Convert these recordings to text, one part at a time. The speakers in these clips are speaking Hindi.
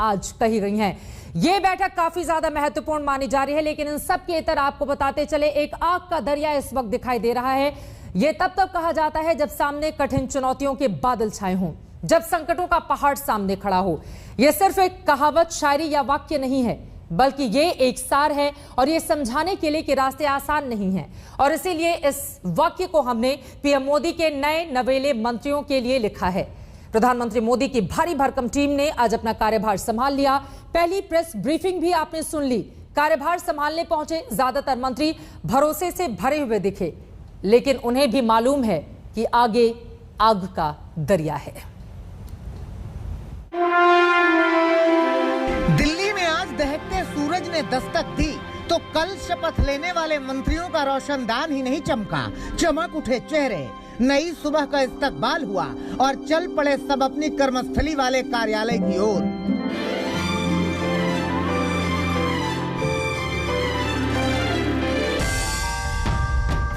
आज कही गई हैं। ये बैठक काफी ज्यादा महत्वपूर्ण मानी जा रही है, लेकिन इन सब के इतर आपको बताते चले एक आग का दरिया इस वक्त दिखाई दे रहा है। ये तब कहा जाता है जब सामने कठिन चुनौतियों के बादल छाए हों, जब संकटों का पहाड़ सामने खड़ा हो। यह सिर्फ एक कहावत, शायरी या वाक्य नहीं है, बल्कि ये एक सार है और ये समझाने के लिए कि रास्ते आसान नहीं हैं। और इसीलिए इस वाक्य को हमने पीएम मोदी के नए नवेले मंत्रियों के लिए लिखा है। प्रधानमंत्री मोदी की भारी भरकम टीम ने आज अपना कार्यभार संभाल लिया। पहली प्रेस ब्रीफिंग भी आपने सुन ली। कार्यभार संभालने पहुंचे ज्यादातर मंत्री भरोसे से भरे हुए दिखे, लेकिन उन्हें भी मालूम है कि आगे आग का दरिया है। दिल्ली में आज दहकते सूरज ने दस्तक दी तो कल शपथ लेने वाले मंत्रियों का रोशनदान ही नहीं चमका, चमक उठे चेहरे। नई सुबह का इस्तकबाल हुआ और चल पड़े सब अपनी कर्मस्थली वाले कार्यालय की ओर।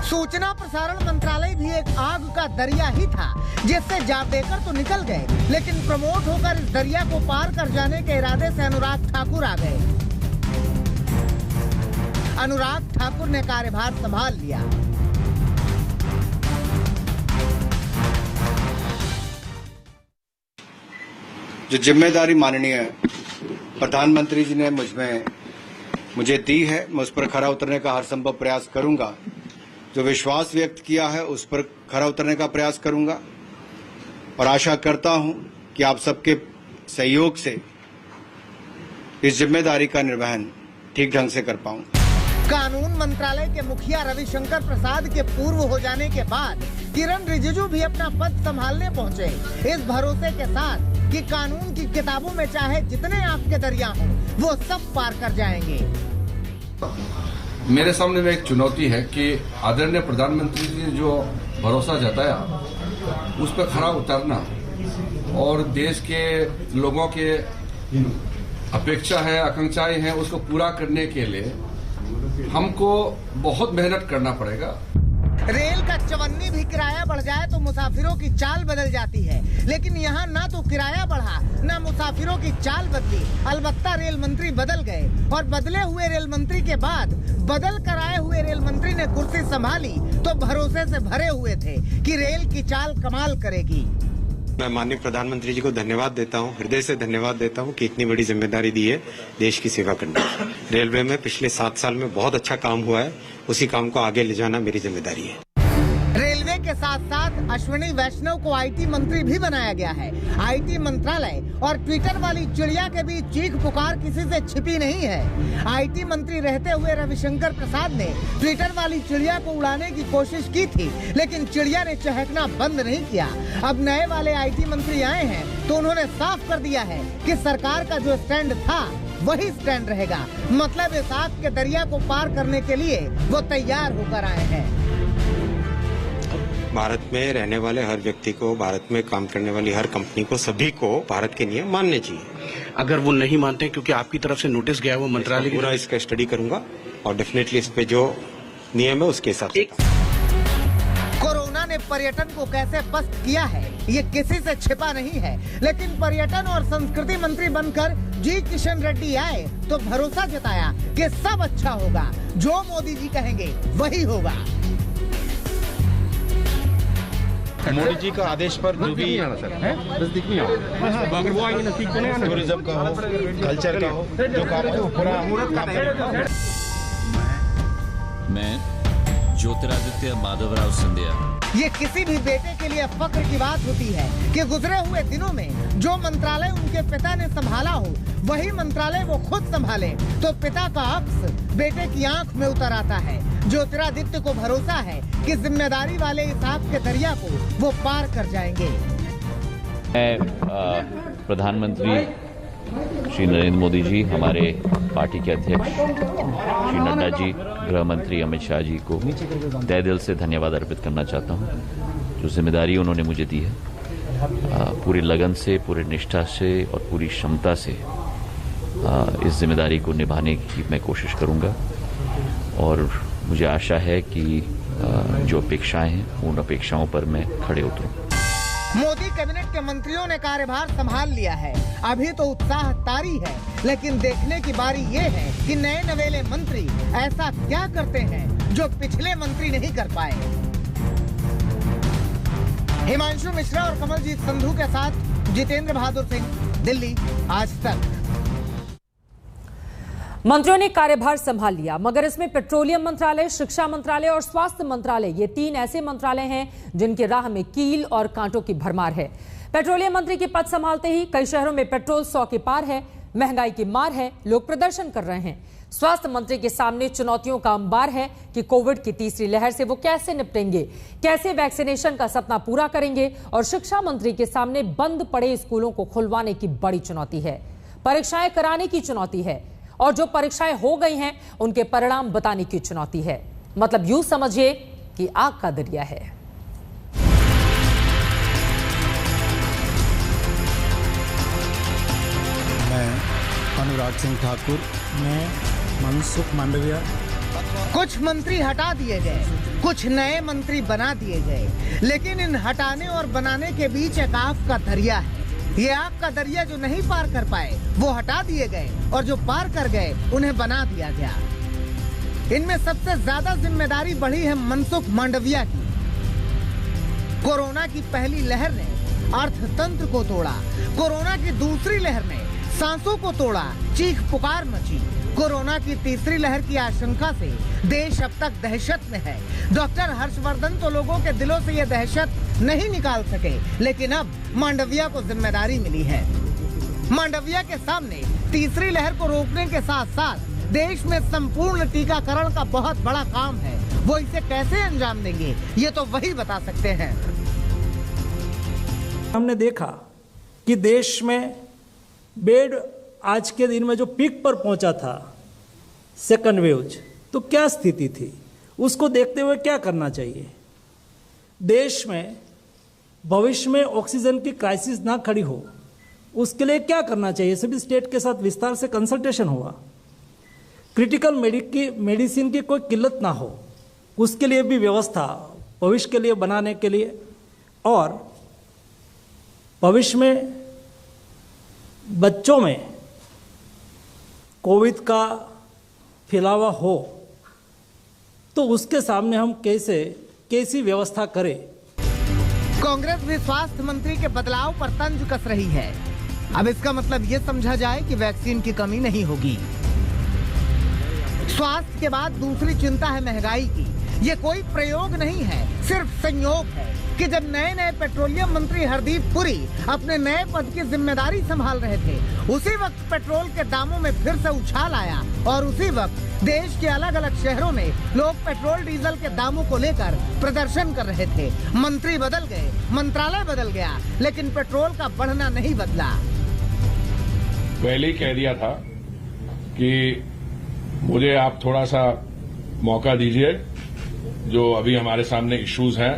सूचना प्रसारण मंत्रालय भी एक आग का दरिया ही था, जिससे जावड़ेकर तो निकल गए, लेकिन प्रमोट होकर इस दरिया को पार कर जाने के इरादे से अनुराग ठाकुर आ गए। अनुराग ठाकुर ने कार्यभार संभाल लिया। जो जिम्मेदारी माननीय प्रधानमंत्री जी ने मुझे दी है, मैं उस पर खरा उतरने का हर संभव प्रयास करूंगा। जो विश्वास व्यक्त किया है उस पर खरा उतरने का प्रयास करूंगा और आशा करता हूं कि आप सबके सहयोग से इस जिम्मेदारी का निर्वहन ठीक ढंग से कर पाऊं। कानून मंत्रालय के मुखिया रविशंकर प्रसाद के पूर्व हो जाने के बाद किरण रिजिजू भी अपना पद संभालने पहुंचे, इस भरोसे के साथ कि कानून की किताबों में चाहे जितने आग के दरिया हों, वो सब पार कर जाएंगे। मेरे सामने में एक चुनौती है कि आदरणीय प्रधानमंत्री जी ने जो भरोसा जताया उस पर खरा उतरना और देश के लोगों के अपेक्षा है, आकांक्षाएं हैं, उसको पूरा करने के लिए हमको बहुत मेहनत करना पड़ेगा। रेल का चवन्नी भी किराया बढ़ जाए तो मुसाफिरों की चाल बदल जाती है, लेकिन यहाँ ना तो किराया बढ़ा ना मुसाफिरों की चाल बदली। अलबत्ता रेल मंत्री बदल गए और बदले हुए रेल मंत्री के बाद बदल कर आए हुए रेल मंत्री ने कुर्सी संभाली तो भरोसे से भरे हुए थे कि रेल की चाल कमाल करेगी। मैं माननीय प्रधानमंत्री जी को धन्यवाद देता हूं, हृदय से धन्यवाद देता हूं कि इतनी बड़ी जिम्मेदारी दी है देश की सेवा करने की। रेलवे में पिछले 7 साल में बहुत अच्छा काम हुआ है, उसी काम को आगे ले जाना मेरी जिम्मेदारी है। रेलवे के साथ साथ अश्विनी वैष्णव को आईटी मंत्री भी बनाया गया है। आईटी मंत्रालय और ट्विटर वाली चिड़िया के बीच चीख पुकार किसी से छिपी नहीं है। आईटी मंत्री रहते हुए रविशंकर प्रसाद ने ट्विटर वाली चिड़िया को उड़ाने की कोशिश की थी, लेकिन चिड़िया ने चहकना बंद नहीं किया। अब नए वाले आईटी मंत्री आए हैं तो उन्होंने साफ कर दिया है कि सरकार का जो स्टैंड था वही स्टैंड रहेगा। मतलब इस आग के दरिया को पार करने के लिए वो तैयार होकर आए हैं। भारत में रहने वाले हर व्यक्ति को, भारत में काम करने वाली हर कंपनी को, सभी को भारत के नियम मानने चाहिए। अगर वो नहीं मानते, क्योंकि आपकी तरफ से नोटिस गया वो मंत्रालय पूरा इसका स्टडी करूंगा और डेफिनेटली इस पे जो नियम है उसके हिसाब से। कोरोना ने पर्यटन को कैसे पस्त किया है ये किसी से छिपा नहीं है, लेकिन पर्यटन और संस्कृति मंत्री बनकर जी किशन रेड्डी आए तो भरोसा जताया कि सब अच्छा होगा, जो मोदी जी कहेंगे वही होगा। मोदी जी का आदेश पर जो भी टूरिज्म का हो, कल्चर का हो, जो काम है वो पूरा काम करेगा। मैं ज्योतिरादित्य माधवराव सिंधिया। ये किसी भी बेटे के लिए फक्र की बात होती है कि गुजरे हुए दिनों में जो मंत्रालय उनके पिता ने संभाला हो वही मंत्रालय वो खुद संभाले, तो पिता का अक्स बेटे की आंख में उतर आता है। ज्योतिरादित्य को भरोसा है कि जिम्मेदारी वाले इस आग के दरिया को वो पार कर जाएंगे। प्रधानमंत्री श्री नरेंद्र मोदी जी, हमारे पार्टी के अध्यक्ष श्री नड्डा जी, गृह मंत्री अमित शाह जी को तहे दिल से धन्यवाद अर्पित करना चाहता हूं। जो जिम्मेदारी उन्होंने मुझे दी है, पूरी लगन से, पूरी निष्ठा से और पूरी क्षमता से इस जिम्मेदारी को निभाने की मैं कोशिश करूंगा और मुझे आशा है कि जो अपेक्षाएं हैं उन अपेक्षाओं पर मैं खड़े उतरूं। मोदी कैबिनेट के मंत्रियों ने कार्यभार संभाल लिया है। अभी तो उत्साह तारी है, लेकिन देखने की बारी ये है कि नए नवेले मंत्री ऐसा क्या करते हैं जो पिछले मंत्री नहीं कर पाए। हिमांशु मिश्रा और कमलजीत संधू के साथ जितेंद्र बहादुर सिंह, दिल्ली, आज तक। मंत्रियों ने कार्यभार संभाल लिया, मगर इसमें पेट्रोलियम मंत्रालय, शिक्षा मंत्रालय और स्वास्थ्य मंत्रालय, ये 3 ऐसे मंत्रालय हैं जिनके राह में कील और कांटों की भरमार है। पेट्रोलियम मंत्री के पद संभालते ही कई शहरों में पेट्रोल 100 के पार है, महंगाई की मार है, लोग प्रदर्शन कर रहे हैं। स्वास्थ्य मंत्री के सामने चुनौतियों का अंबार है कि कोविड की तीसरी लहर से वो कैसे निपटेंगे, कैसे वैक्सीनेशन का सपना पूरा करेंगे। और शिक्षा मंत्री के सामने बंद पड़े स्कूलों को खुलवाने की बड़ी चुनौती है, परीक्षाएं कराने की चुनौती है, और जो परीक्षाएं हो गई हैं उनके परिणाम बताने की चुनौती है। मतलब यूं समझिए कि आग का दरिया है। मैं अनुराग सिंह ठाकुर, मैं मनसुख मांडविया। कुछ मंत्री हटा दिए गए, कुछ नए मंत्री बना दिए गए, लेकिन इन हटाने और बनाने के बीच एक आग का दरिया है। ये आग का दरिया जो नहीं पार कर पाए वो हटा दिए गए, और जो पार कर गए उन्हें बना दिया गया। इनमें सबसे ज्यादा जिम्मेदारी बढ़ी है मनसुख मांडविया की। कोरोना की पहली लहर ने अर्थतंत्र को तोड़ा, कोरोना की दूसरी लहर ने सांसों को तोड़ा, चीख पुकार मची। कोरोना की तीसरी लहर की आशंका से देश अब तक दहशत में है। डॉक्टर हर्षवर्धन तो लोगों के दिलों से ये दहशत नहीं निकाल सके, लेकिन अब मांडविया को जिम्मेदारी मिली है। मांडविया के सामने तीसरी लहर को रोकने के साथ साथ देश में संपूर्ण टीकाकरण का बहुत बड़ा काम है। वो इसे कैसे अंजाम देंगे, ये तो वही बता सकते हैं। हमने देखा कि देश में बेड आज के दिन में जो पीक पर पहुंचा था सेकंड वेव, तो क्या स्थिति थी, उसको देखते हुए क्या करना चाहिए। देश में भविष्य में ऑक्सीजन की क्राइसिस ना खड़ी हो, उसके लिए क्या करना चाहिए। सभी स्टेट के साथ विस्तार से कंसल्टेशन हुआ। क्रिटिकल मेडिसिन की कोई किल्लत ना हो, उसके लिए भी व्यवस्था भविष्य के लिए बनाने के लिए, और भविष्य में बच्चों में कोविड का फैलावा हो तो उसके सामने हम कैसी व्यवस्था करें। कांग्रेस भी स्वास्थ्य मंत्री के बदलाव पर तंज कस रही है। अब इसका मतलब ये समझा जाए कि वैक्सीन की कमी नहीं होगी। स्वास्थ्य के बाद दूसरी चिंता है महंगाई की। ये कोई प्रयोग नहीं है, सिर्फ संयोग है कि जब नए पेट्रोलियम मंत्री हरदीप पुरी अपने नए पद की जिम्मेदारी संभाल रहे थे, उसी वक्त पेट्रोल के दामों में फिर से उछाल आया, और उसी वक्त देश के अलग अलग शहरों में लोग पेट्रोल डीजल के दामों को लेकर प्रदर्शन कर रहे थे। मंत्री बदल गए, मंत्रालय बदल गया, लेकिन पेट्रोल का बढ़ना नहीं बदला। पहले ही कह दिया था कि मुझे आप थोड़ा सा मौका दीजिए, जो अभी हमारे सामने इश्यूज हैं,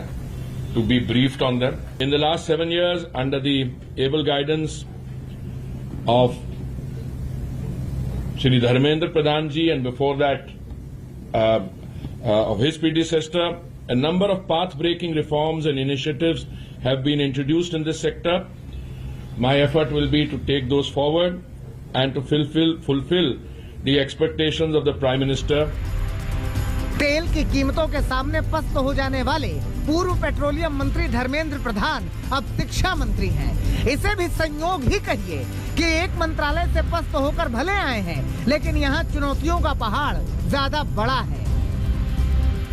to be briefed on them. In the last 7 years, under the able guidance of Shri Dharmendra Pradhan ji, and before that of his predecessor, a number of path-breaking reforms and initiatives have been introduced in this sector. My effort will be to take those forward and to fulfill the expectations of the Prime Minister. तेल की कीमतों के सामने पस्त हो जाने वाले पूर्व पेट्रोलियम मंत्री धर्मेंद्र प्रधान अब शिक्षा मंत्री हैं। इसे भी संयोग ही कहिए कि एक मंत्रालय से पस्त होकर भले आए हैं, लेकिन यहाँ चुनौतियों का पहाड़ ज्यादा बड़ा है।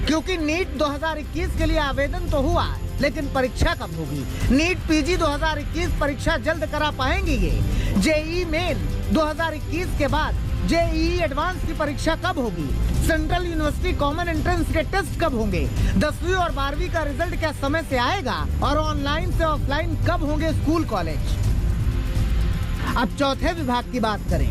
क्योंकि नीट 2021 के लिए आवेदन तो हुआ, लेकिन परीक्षा कब होगी। नीट पीजी 2021 परीक्षा जल्द करा पाएंगे ये। जेईई मेन 2021 के बाद जेईई एडवांस की परीक्षा कब होगी। सेंट्रल यूनिवर्सिटी कॉमन एंट्रेंस के टेस्ट कब होंगे। 10वीं और 12वीं का रिजल्ट क्या समय से आएगा, और ऑनलाइन से ऑफलाइन कब होंगे स्कूल कॉलेज। अब चौथे विभाग की बात करें।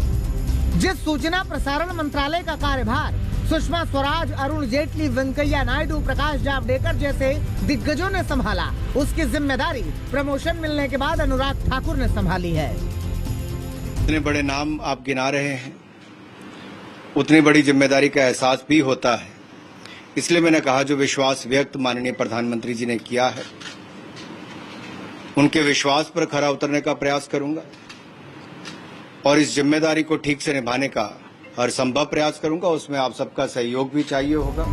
जिस सूचना प्रसारण मंत्रालय का कार्यभार सुषमा स्वराज, अरुण जेटली, वेंकैया नायडू, प्रकाश जावड़ेकर जैसे दिग्गजों ने संभाला, उसकी जिम्मेदारी प्रमोशन मिलने के बाद अनुराग ठाकुर ने संभाली है। इतने बड़े नाम आप गिना रहे हैं, उतनी बड़ी जिम्मेदारी का एहसास भी होता है। इसलिए मैंने कहा, जो विश्वास व्यक्त माननीय प्रधानमंत्री जी ने किया है, उनके विश्वास पर खरा उतरने का प्रयास करूंगा और इस जिम्मेदारी को ठीक से निभाने का हर संभव प्रयास करूंगा। उसमें आप सबका सहयोग भी चाहिए होगा।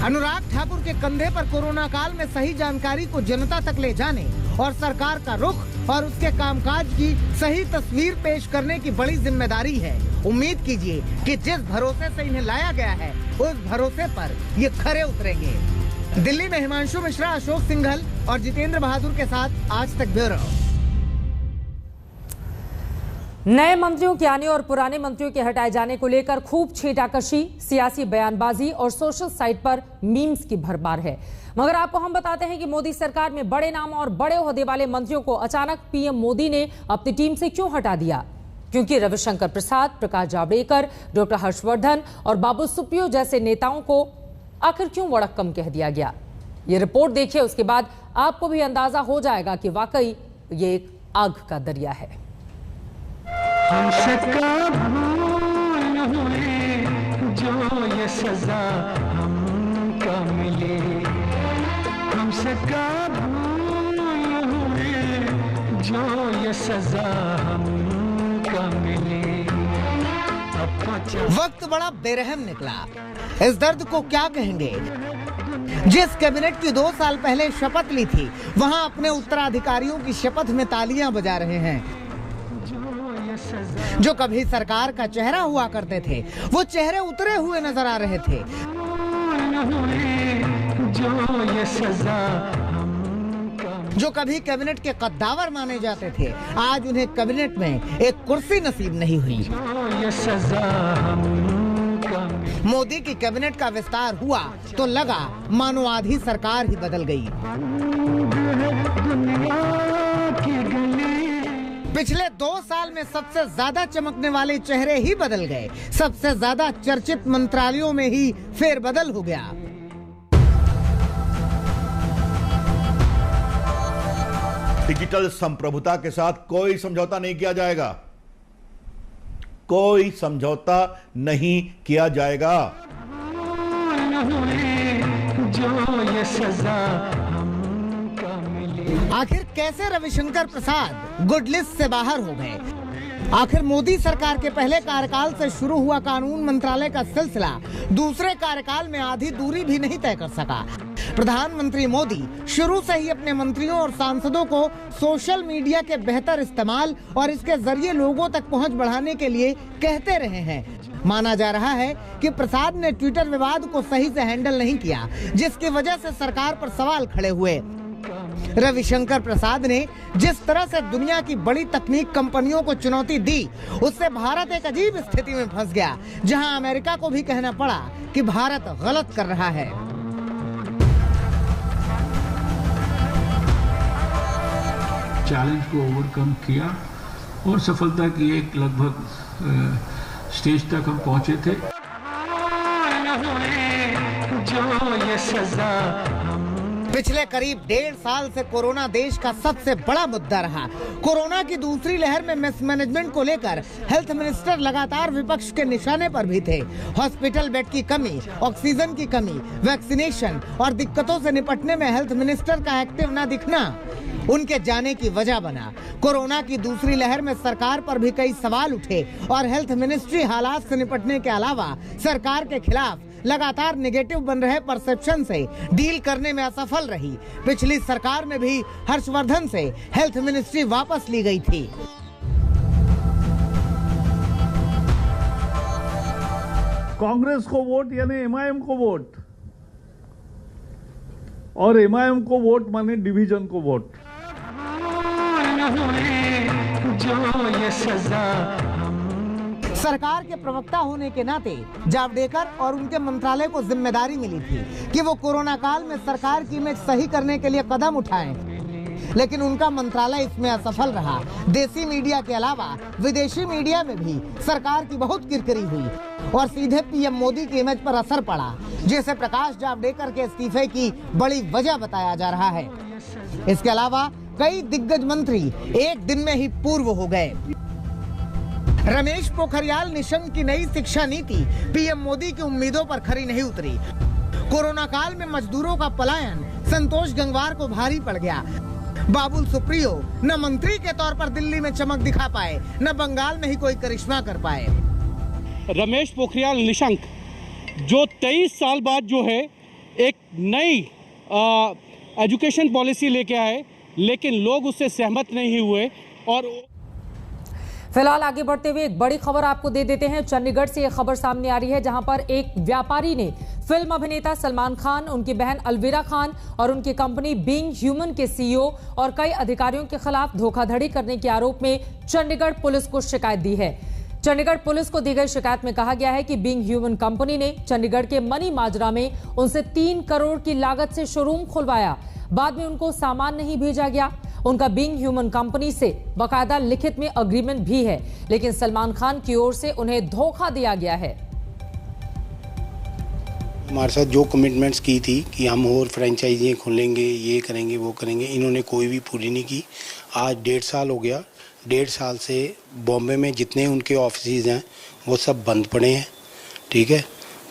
अनुराग ठाकुर के कंधे पर कोरोना काल में सही जानकारी को जनता तक ले जाने और सरकार का रुख और उसके कामकाज की सही तस्वीर पेश करने की बड़ी जिम्मेदारी है। उम्मीद कीजिए कि जिस भरोसे से इन्हें लाया गया है उस भरोसे पर ये खरे उतरेंगे। दिल्ली में हिमांशु मिश्रा, अशोक सिंघल और जितेंद्र बहादुर के साथ आज तक ब्यूरो। नए मंत्रियों के आने और पुराने मंत्रियों के हटाए जाने को लेकर खूब छींटाकशी, सियासी बयानबाजी और सोशल साइट पर मीम्स की भरमार है। मगर आपको हम बताते हैं कि मोदी सरकार में बड़े नाम और बड़े ओहदे वाले मंत्रियों को अचानक पीएम मोदी ने अपनी टीम से क्यों हटा दिया? क्योंकि रविशंकर प्रसाद, प्रकाश जावड़ेकर, डॉक्टर हर्षवर्धन और बाबुल सुप्रियो जैसे नेताओं को आखिर क्यों वड़क्कम कह दिया गया? ये रिपोर्ट देखिए, उसके बाद आपको भी अंदाजा हो जाएगा कि वाकई ये एक आग का दरिया है। हमसे कब भूल हुए जो ये सजा हमको मिले, हमसे कब भूल हुए जो ये सजा हमको मिले। वक्त बड़ा बेरहम निकला। इस दर्द को क्या कहेंगे? जिस कैबिनेट की 2 साल पहले शपथ ली थी, वहां अपने उत्तराधिकारियों की शपथ में तालियां बजा रहे हैं। जो कभी सरकार का चेहरा हुआ करते थे, वो चेहरे उतरे हुए नजर आ रहे थे। जो कभी कैबिनेट के कद्दावर माने जाते थे, आज उन्हें कैबिनेट में एक कुर्सी नसीब नहीं हुई। मोदी की कैबिनेट का विस्तार हुआ तो लगा मानो आधी सरकार ही बदल गई। पिछले 2 साल में सबसे ज्यादा चमकने वाले चेहरे ही बदल गए। सबसे ज्यादा चर्चित मंत्रालयों में ही फेरबदल हो गया। डिजिटल संप्रभुता के साथ कोई समझौता नहीं किया जाएगा, कोई समझौता नहीं किया जाएगा। जो ये सजा आखिर कैसे रविशंकर प्रसाद गुड लिस्ट से बाहर हो गए? आखिर मोदी सरकार के पहले कार्यकाल से शुरू हुआ कानून मंत्रालय का सिलसिला दूसरे कार्यकाल में आधी दूरी भी नहीं तय कर सका। प्रधानमंत्री मोदी शुरू से ही अपने मंत्रियों और सांसदों को सोशल मीडिया के बेहतर इस्तेमाल और इसके जरिए लोगों तक पहुंच बढ़ाने के लिए कहते रहे हैं। माना जा रहा है कि प्रसाद ने ट्विटर विवाद को सही से हैंडल नहीं किया, जिसकी वजह से सरकार पर सवाल खड़े हुए। रविशंकर प्रसाद ने जिस तरह से दुनिया की बड़ी तकनीक कंपनियों को चुनौती दी, उससे भारत एक अजीब स्थिति में फंस गया, जहां अमेरिका को भी कहना पड़ा कि भारत गलत कर रहा है। चैलेंज को ओवरकम किया और सफलता की एक लगभग स्टेज तक हम पहुंचे थे। जो ये सजा पिछले करीब 1.5 साल से कोरोना देश का सबसे बड़ा मुद्दा रहा। कोरोना की दूसरी लहर में मिसमैनेजमेंट को लेकर हेल्थ मिनिस्टर लगातार विपक्ष के निशाने पर भी थे। हॉस्पिटल बेड की कमी, ऑक्सीजन की कमी, वैक्सीनेशन और दिक्कतों से निपटने में हेल्थ मिनिस्टर का एक्टिव न दिखना उनके जाने की वजह बना। कोरोना की दूसरी लहर में सरकार पर भी कई सवाल उठे और हेल्थ मिनिस्ट्री हालात से निपटने के अलावा सरकार के खिलाफ लगातार नेगेटिव बन रहे परसेप्शन से डील करने में असफल रही। पिछली सरकार में भी हर्षवर्धन से हेल्थ मिनिस्ट्री वापस ली गई थी। कांग्रेस को वोट यानी एमआईएम को वोट, और एमआईएम को वोट माने डिवीजन को वोट। जो ये सजा सरकार के प्रवक्ता होने के नाते जावड़ेकर और उनके मंत्रालय को जिम्मेदारी मिली थी कि वो कोरोना काल में सरकार की इमेज सही करने के लिए कदम उठाएं, लेकिन उनका मंत्रालय इसमें असफल रहा। देसी मीडिया के अलावा विदेशी मीडिया में भी सरकार की बहुत किरकिरी हुई और सीधे पीएम मोदी की इमेज पर असर पड़ा, जिसे प्रकाश जावड़ेकर के इस्तीफे की बड़ी वजह बताया जा रहा है। इसके अलावा कई दिग्गज मंत्री एक दिन में ही पूर्व हो गए। रमेश पोखरियाल निशंक की नई शिक्षा नीति पीएम मोदी की उम्मीदों पर खरी नहीं उतरी। कोरोना काल में मजदूरों का पलायन संतोष गंगवार को भारी पड़ गया। बाबुल सुप्रियो न मंत्री के तौर पर दिल्ली में चमक दिखा पाए, न बंगाल में ही कोई करिश्मा कर पाए। रमेश पोखरियाल निशंक जो 23 साल बाद जो है एक नई एजुकेशन पॉलिसी लेके आए, लेकिन लोग उससे सहमत नहीं हुए। और फिलहाल आगे बढ़ते हुए एक बड़ी खबर आपको दे देते हैं। चंडीगढ़ से एक खबर सामने आ रही है, जहां पर एक व्यापारी ने फिल्म अभिनेता सलमान खान, उनकी बहन अलविरा खान और उनकी कंपनी बीइंग ह्यूमन के सीईओ और कई अधिकारियों के खिलाफ धोखाधड़ी करने के आरोप में चंडीगढ़ पुलिस को शिकायत दी है। चंडीगढ़ पुलिस को दी गई शिकायत में कहा गया है कि बीइंग ह्यूमन कंपनी ने चंडीगढ़ के मनी माजरा में उनसे 3 करोड़ की लागत से शोरूम खुलवाया। बाद में उनको सामान नहीं भेजा गया। उनका बीइंग ह्यूमन कंपनी से बाकायदा लिखित में एग्रीमेंट भी है, लेकिन सलमान खान की ओर से उन्हें धोखा दिया गया है। हमारे साथ जो कमिटमेंट्स की थी कि हम और फ्रेंचाइजी खोलेंगे, ये करेंगे, वो करेंगे, इन्होंने कोई भी पूरी नहीं की। आज 1.5 साल हो गया। 1.5 साल से बॉम्बे में जितने उनके ऑफिस हैं वो सब बंद पड़े हैं। ठीक है,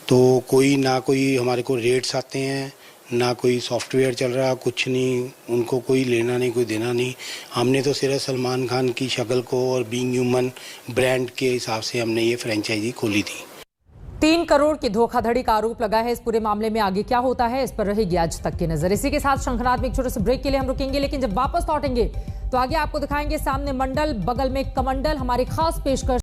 तो कोई हमारे को रेट्स आते हैं, ना कोई सॉफ्टवेयर चल रहा, कुछ नहीं, उनको कोई लेना नहीं, कोई देना नहीं। हमने तो सिर्फ सलमान खान की शक्ल को और बीइंग ह्यूमन ब्रांड के हिसाब से हमने ये फ्रेंचाइजी खोली थी। 3 करोड़ की धोखाधड़ी का आरोप लगा है। इस पूरे मामले में आगे क्या होता है, इस पर रहेगी आज तक की नजर। इसी के साथ शंखनाद में एक छोटे से ब्रेक के लिए हम रुकेंगे, लेकिन जब वापस लौटेंगे तो आगे आपको दिखाएंगे सामने मंडल, बगल में कमंडल, हमारी खास पेशकश